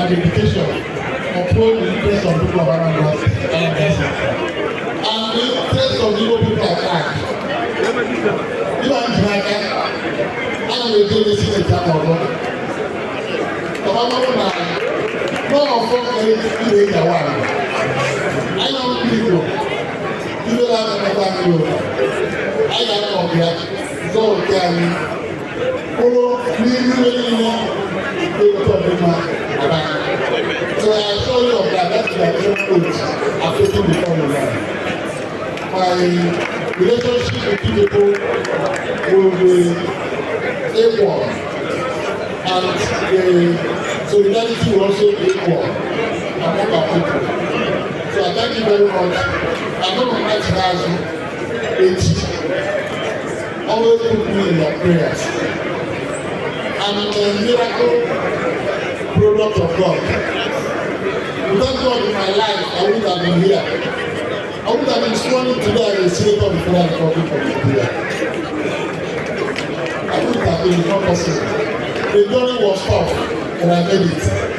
dedication uphold the interest of people of Anambra State. And the interest of the Igbo people at large. You are Jamaica, and we do this in the time of God. No of them can do it one. I know people. You will have another view. I got no idea. So can so I assure you of that. That's the actual coach I'm taking before you now. My relationship with people will be equal, and the solidarity will also be equal among our people. So I thank you very much. I'm not going to ask it. Always put me in your prayers. I'm a miracle product of God. Without God in my life, I wouldn't have been here. I wouldn't have been sworn in today as a senator of the Federal Republic of Nigeria. I wouldn't have been, not possible. The journey was tough, and I made it.